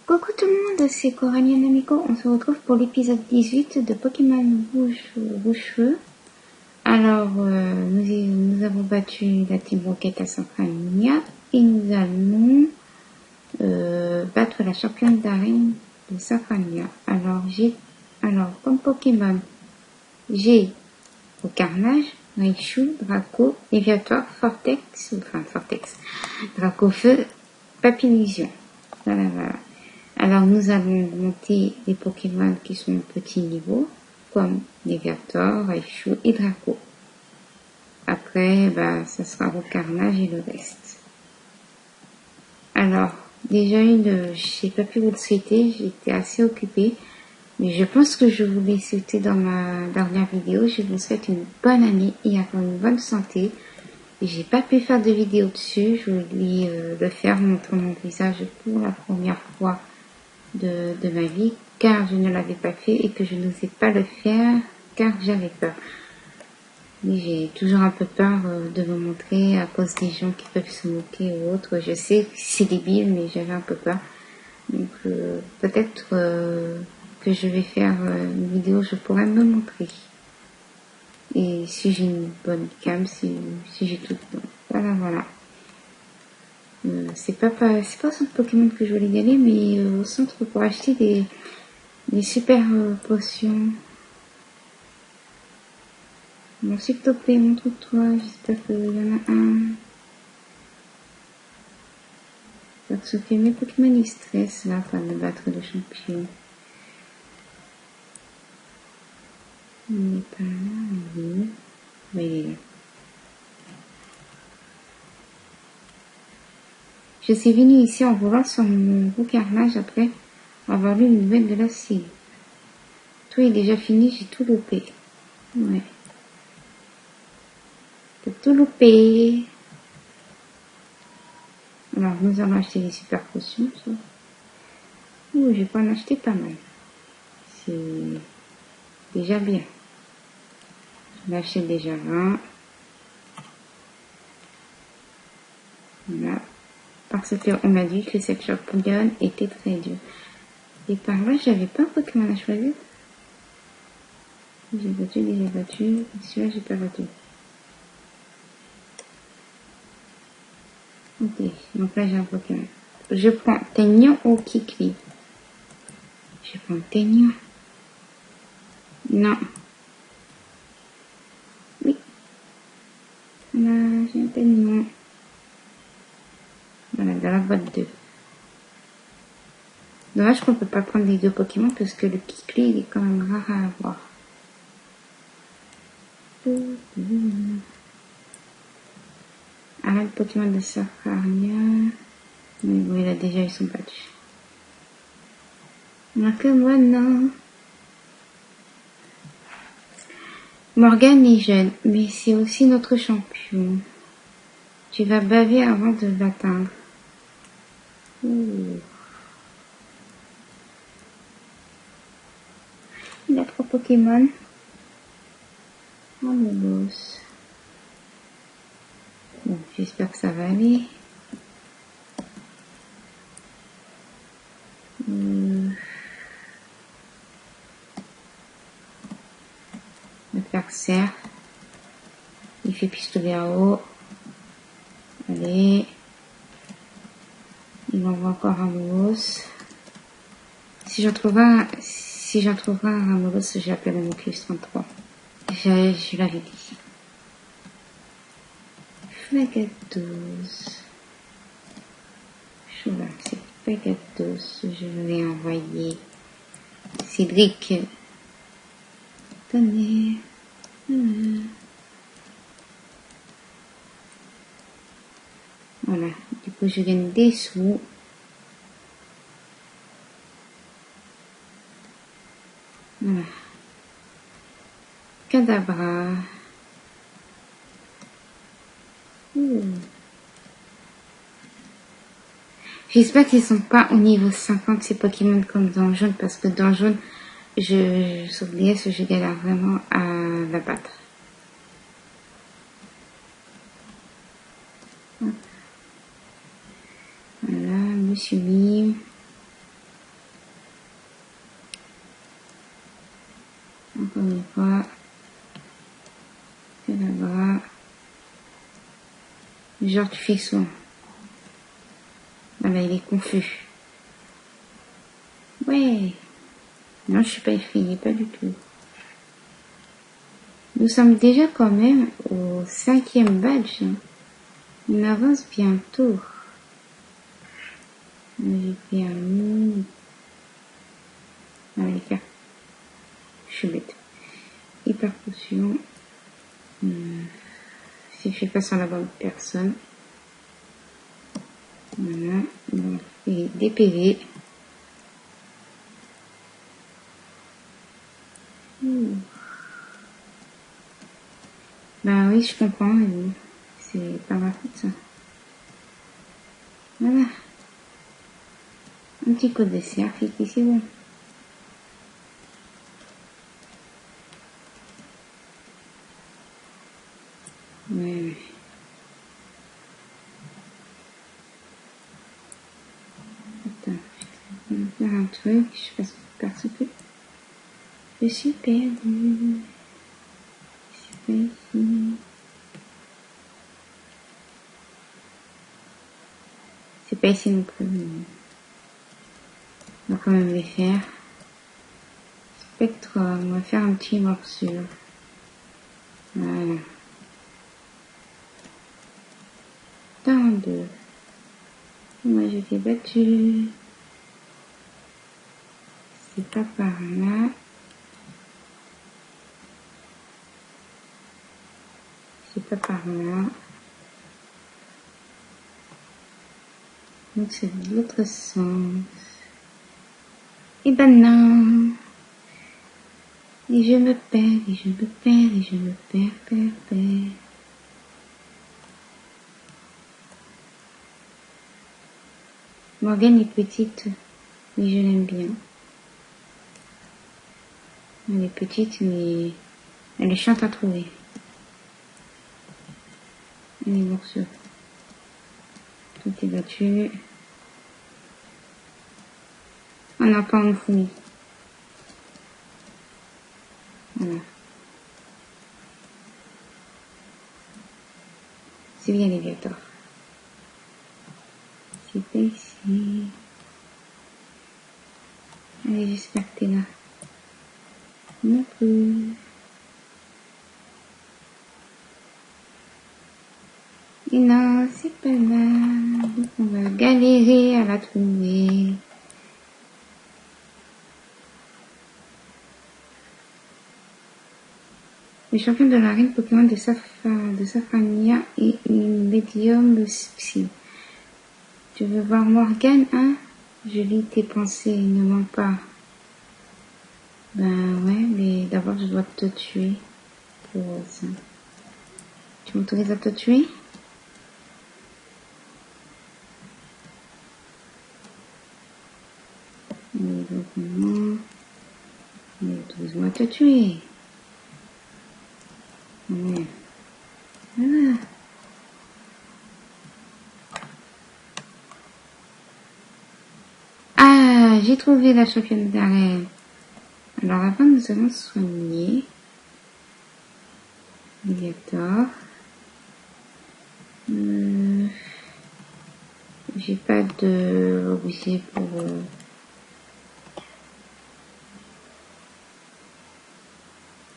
Coucou tout le monde, c'est Coralie Namico. On se retrouve pour l'épisode 18 de Pokémon Rouge-Feu. Alors, nous avons battu la Team Rocket à Centralia et nous allons battre la championne d'arène de Centralia. Alors, comme Pokémon, j'ai au Carnage, Raichu, Draco, Léviatoire, Vortex, Draco Feu, Papillusion. Voilà. Alors, nous allons monter les Pokémon qui sont petits niveaux, comme Léviator, Raichu et Draco. Après, ça sera au Carnage et le reste. Alors, déjà j'ai pas pu vous le souhaiter, j'étais assez occupée. Mais je pense que je vous l'ai souhaité dans ma dernière vidéo. Je vous souhaite une bonne année et encore une bonne santé. J'ai pas pu faire de vidéo dessus. Je voulais le faire, montrer mon visage pour la première fois de ma vie, car je ne l'avais pas fait et que je n'osais pas le faire car j'avais peur. Mais j'ai toujours un peu peur de me montrer à cause des gens qui peuvent se moquer ou autre. Je sais que c'est débile, mais j'avais un peu peur. Donc peut-être que je vais faire une vidéo, je pourrais me montrer. Et si j'ai une bonne cam, si j'ai tout. Voilà. C'est pas au centre Pokémon que je voulais y aller, mais au centre pour acheter des super potions. Bon, s'il te plaît, montre-toi. J'espère qu'il y en a un. Parce que mes Pokémon ils stressent là, afin de battre le champion. Il n'est pas là, oui. Oui, il est là. Je suis venue ici en voulant sur mon beau Carnage après avoir lu une nouvelle de la cible. Tout est déjà fini, j'ai tout loupé. Ouais. J'ai tout loupé. Alors, nous allons acheter des super potions, ça. Ouh, je vais pas en acheter pas mal. C'est déjà bien. J'en achète déjà 20. Voilà. Parce qu'on m'a dit que cette championne était très dure. Et par là, j'avais pas un Pokémon à choisir. J'ai battu. Celui-là, j'ai pas battu. Ok, donc là, j'ai un Pokémon. Je prends Taignon ou Kikli. Je prends Taignon. Non. Oui. Là, j'ai un Taignon. Voilà, dans la boîte 2. Dommage qu'on peut pas prendre les deux Pokémon parce que le Kikli, il est quand même rare à avoir. Le Pokémon de Safaria. Mais bon, il a déjà eu son badge. Donc voilà. Morgane est jeune, mais c'est aussi notre champion. Tu vas baver avant de l'atteindre. Il a 3 Pokémon. Oh mon boss. Bon, j'espère que ça va aller. Le faire cerf. Il fait pistolet à eau. Allez. Il m'envoie encore un Molos. Si j'en trouve un Molos, j'appelle un Oculus 33. Je l'avais dit. Flagados. Choula, c'est Flagados. Je l'ai envoyé. Cédric. Tenez. Voilà. Du coup, je gagne des sous. Voilà. Kadabra. J'espère qu'ils sont pas au niveau 50 ces Pokémon comme dans Jaune, parce que dans Jaune, sur DS, je galère vraiment à la battre. Voilà, Monsieur Mime. Encore une fois. C'est là-bas. Genre tu fais son. Voilà, il est confus. Ouais. Non, je suis pas effrayée, pas du tout. Nous sommes déjà quand même au 5e badge. On avance bientôt. J'ai permis. Ah, les cartes. Je suis bête. Hyper potion. Si je fais pas sur la bonne personne. Voilà. Donc, et des PV. Bah oui, je comprends. Mais bon, c'est pas ma faute, ça. Voilà. Un petit code de cercle ici, c'est bon. Ouais. Attends, je vais faire un truc. Je sais pas ce que je suis perdue. Je suis pas ici. C'est pas ici non plus. On va quand même les faire. Spectre, on va faire un petit morsure. Voilà. Tant de. Moi je t'ai battu. C'est pas par là. C'est pas par là. Donc c'est de l'autre sens. Et ben non. Et je me perds, et je me perds, et je me perds. Morgane est petite, mais je l'aime bien. Elle est petite, mais elle est chiante à trouver. Elle est morceau. Tout est battu. On a encore une fourmi. Voilà. C'est bien les gâteaux. C'est pas ici. Allez, j'espère que t'es là. Non plus. Et non, c'est pas là. Donc on va galérer à la trouver. Le champion de l'arène Pokémon de Safrania et une médium psy. Tu veux voir Morgane, hein? Je lis tes pensées, ne mens pas. Ben ouais, mais d'abord je dois te tuer pour ça. Tu m'autorises à te tuer? Donc non. Mais autorise-moi à te tuer. Ouais. Voilà. Ah, j'ai trouvé la championne d'arène. Alors avant nous allons soigner. Médiator. J'ai pas de objet pour...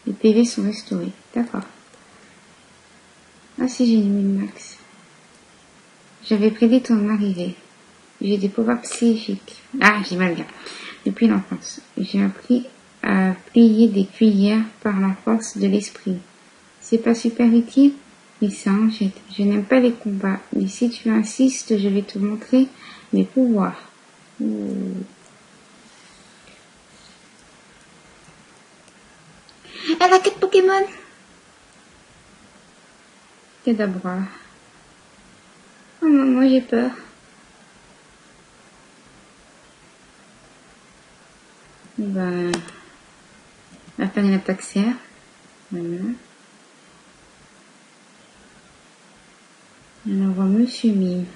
Les PV sont restaurés. D'accord. Ah si, j'ai une mine max. J'avais prédit ton arrivée. J'ai des pouvoirs psychiques. Ah, j'ai mal bien. Depuis l'enfance, j'ai appris à plier des cuillères par la force de l'esprit. C'est pas super utile, mais ça en jette. Je n'aime pas les combats, mais si tu insistes, je vais te montrer mes pouvoirs. Elle a 4 Pokémon. Kadabra. Oh non, moi j'ai peur. Ben, on va faire une attaque serre. Voilà. Alors, on va Monsieur Mime.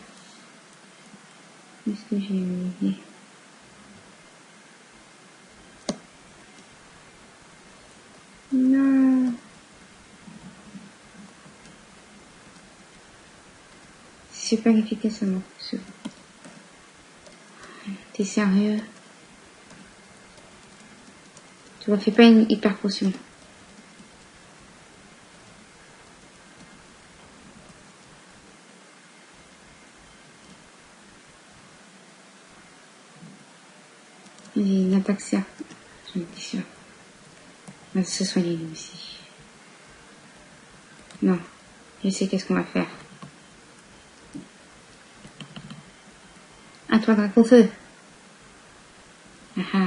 Qu'est-ce que j'ai mis? super efficacement. T'es sérieux? Tu refais pas une hyper potion. Il y a une attaque cerf. J'en étais sûre. On va se soigner lui aussi. Non. Je sais qu'est-ce qu'on va faire. À toi, Dracofeu. Ah ah.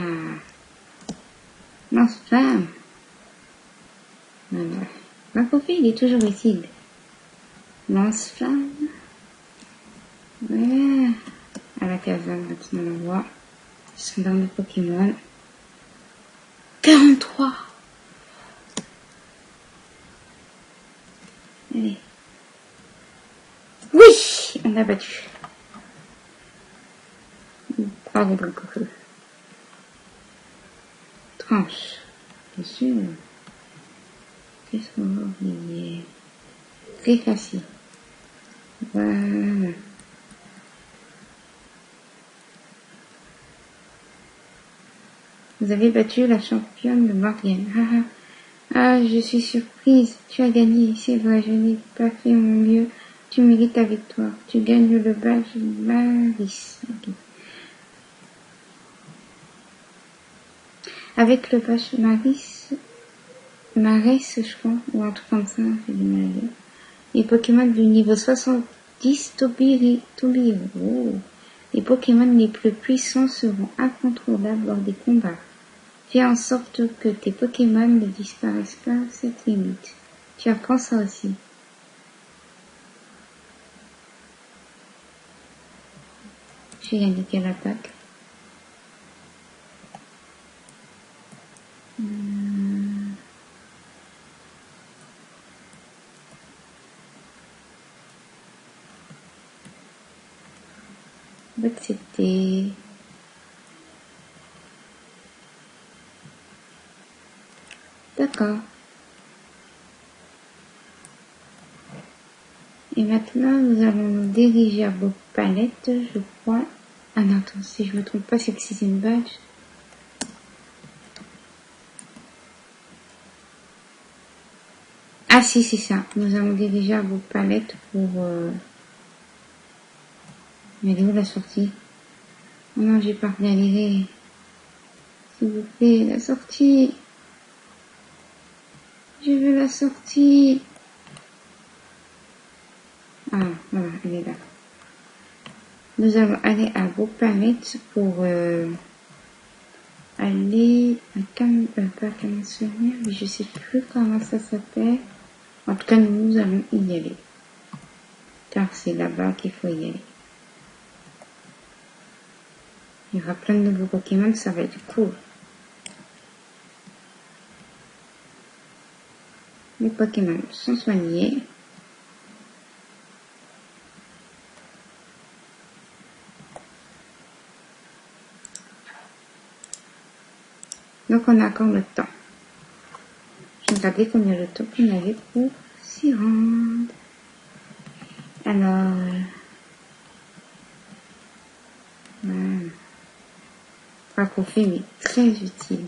Lance-flamme. Voilà. Dracofeu, il est toujours utile. Lance-flamme. Voilà. À la caserne, maintenant on voit. Ils sont dans le Pokémon. 43. Allez. Oui, on l'a battu. Bravo, Dracofeu. Tranche. Bien sûr. Qu'est-ce qu'on va oublier? Très facile. Voilà. Vous avez battu la championne de Morgane. Ah, ah, je suis surprise. Tu as gagné. C'est vrai, je n'ai pas fait mon mieux. Tu mérites ta victoire. Tu gagnes le badge Maris. Okay. Avec le badge Maris, je crois, ou un truc comme ça, j'ai du mal à dire. Les Pokémon du niveau 70 Tobiro. Oh. Les Pokémon les plus puissants seront incontrôlables lors des combats. Fais en sorte que tes Pokémon ne disparaissent pas à cette limite. Tu apprends ça aussi. J'ai gagné quelle attaque? En fait, c'était... D'accord. Et maintenant, nous allons nous diriger à vos palettes, je crois. Ah non, attends, si je me trompe pas, c'est que c'est une badge. Ah si, c'est ça. Nous allons diriger à vos palettes pour... Mais elle est où la sortie? Oh non, j'ai pas galéré. S'il vous plaît, la sortie. Je veux la sortie. Ah, voilà, elle est là. Nous allons aller à vos planètes pour aller à pas Cam-Souvenir, mais je sais plus comment ça s'appelle. En tout cas, nous allons y aller. Car c'est là-bas qu'il faut y aller. Il y aura plein de nouveaux Pokémon, ça va être cool. Les Pokémon sont soignés. Donc on a encore le temps. Je vais regarder combien de temps qu'on avait pour s'y rendre. Alors... voilà. Dracofeu, mais très utile.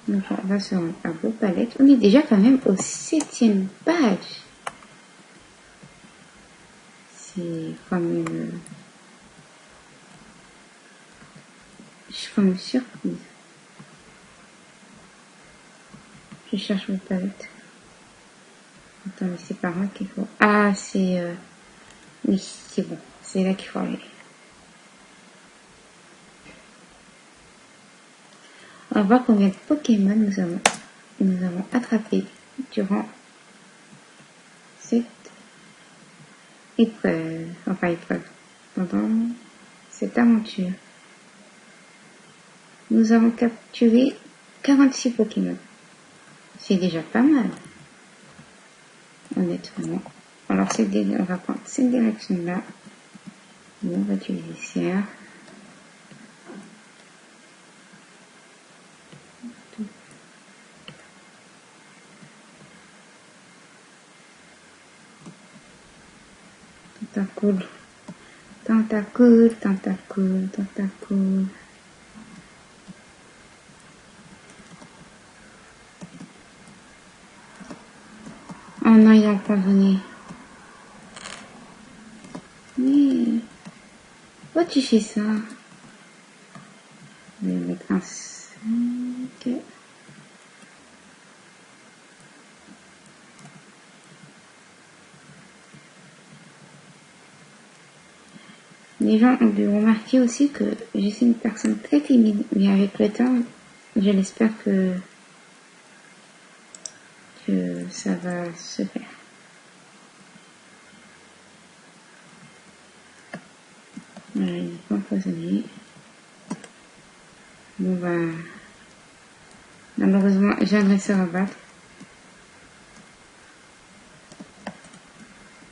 Donc on va sur un beau palette. On est déjà quand même au 7e page. C'est quand même... je suis quand même surprise. Je cherche mon palette. Attends, mais c'est par là qu'il faut... Ah, c'est... oui, c'est bon. C'est là qu'il faut aller. On va voir combien de Pokémon nous avons attrapé durant cette épreuve. Enfin, épreuve. Pendant cette aventure. Nous avons capturé 46 Pokémon. C'est déjà pas mal. Honnêtement. Alors, on va prendre cette direction-là. On va utiliser ça. Tentacule. Tentacule, tentacule, tentacule. Oh non, il a pas donné. Mais... pourquoi tu fais ça? Je vais mettre un 5. Les gens ont dû remarquer aussi que je suis une personne très timide, mais avec le temps, je l'espère que ça va se faire. Voilà, il n'est pas empoisonné. Bon bah, malheureusement, j'aimerais se rabattre.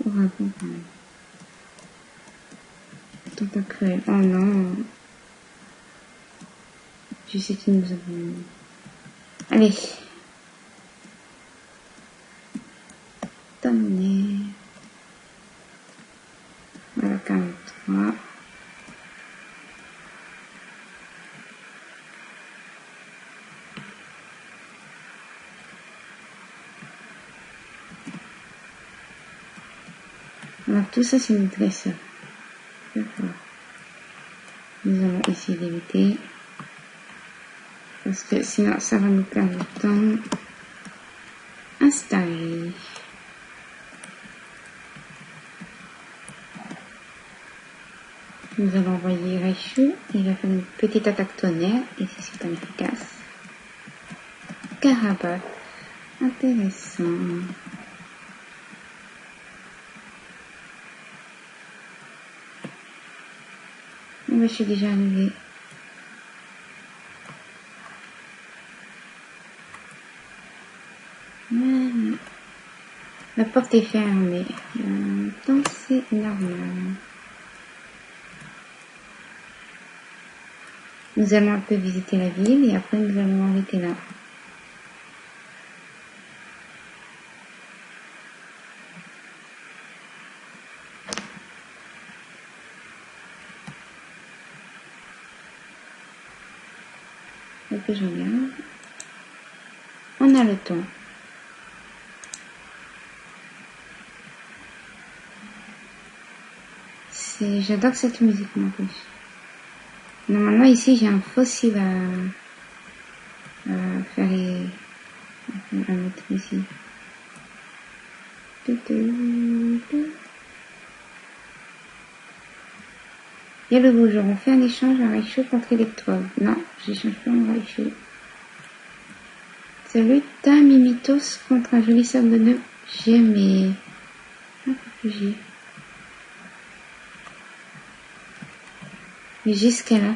Oh, tentacule. Oh non. Je sais qu'ils nous avons... Allez. Terminé. Voilà, 43. Alors tout ça c'est une dresseur. D'accord. Nous allons essayer d'éviter. Parce que sinon ça va nous perdre du temps. Installer. Nous allons envoyer Raichu. Il va faire une petite attaque tonnerre. Et c'est super efficace. Carabat. Intéressant. Je suis déjà arrivée. Voilà. La porte est fermée. Donc c'est normal. Nous allons un peu visiter la ville et après nous allons arrêter là. Ok, je regarde. On a le temps. J'adore cette musique en plus. Normalement ici j'ai un fossile à faire à mettre ici. Il y a le beau jour, on fait un échange à Raichu contre Electrode. Non, j'échange pas en Raichu. Salut, t'as un Mimitos contre un joli sable de nœud. J'ai mes... un réfugié. Mais jusqu'à là.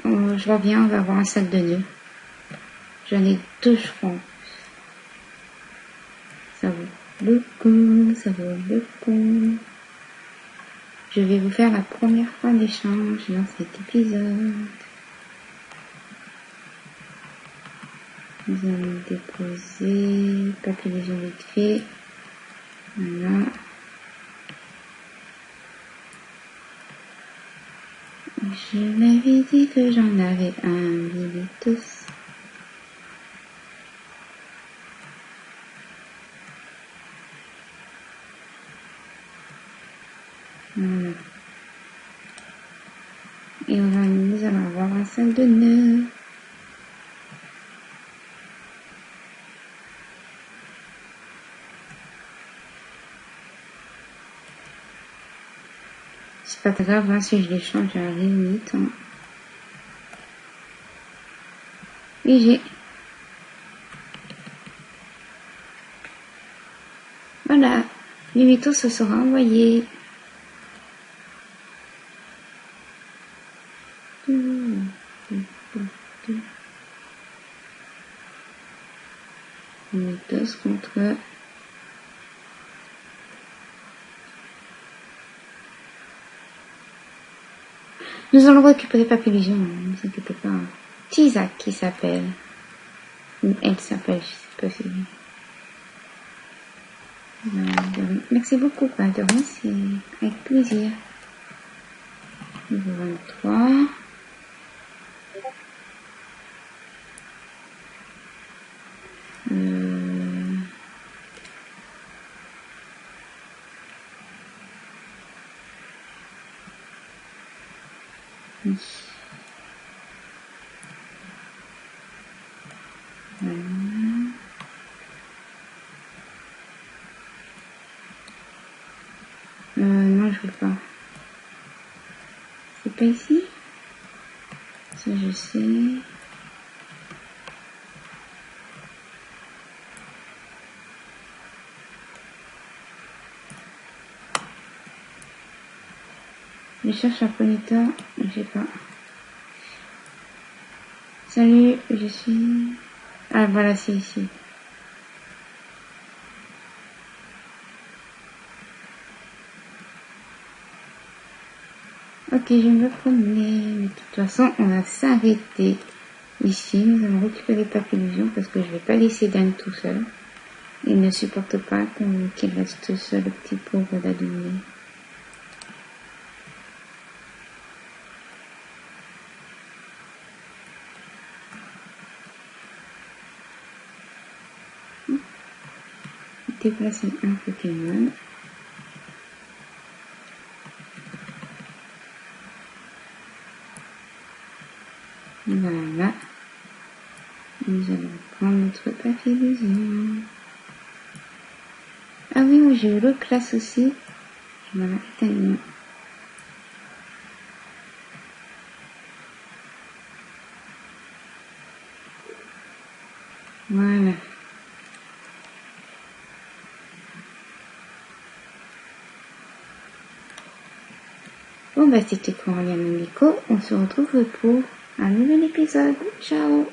Oh, je reviens, on va avoir un sac de nœuds. J'en ai 2 francs. Ça vaut le coup, ça vaut le coup. Je vais vous faire la première fois d'échange dans cet épisode. Nous allons déposer papier léger vite fait. Voilà. Je l'avais dit que j'en avais un Mimitos. Voilà. Et nous allons avoir un sac de nœuds. C'est pas très grave, hein, si je les change à la limite. Hein. Et j'ai... voilà, Mimito se sera envoyé. Mimitos contre... nous allons récupérer Papillusion, ne vous inquiétez pas. Tizak qui s'appelle. Elle s'appelle, je sais pas si... Merci beaucoup, pas de rien, c'est avec plaisir. Niveau 23. Oui. Voilà. Non, je veux pas. C'est pas ici? Ça, je sais. Je cherche un moniteur, je sais pas. Salut, je suis... Ah, voilà, c'est ici. Ok, je vais me promener. Mais de toute façon, on va s'arrêter ici. Nous allons récupérer Papillusion parce que je vais pas laisser Dan tout seul. Il ne supporte pas qu'il reste seul, le petit pauvre d'Adouné. Déplacer un Pokémon. Voilà. Nous allons prendre notre Papillusion. Ah oui, j'ai eu l'autre classe aussi. Voilà, éteigne. Voilà. Bon, bah, c'était Coralie Nico. On se retrouve pour un nouvel épisode. Ciao!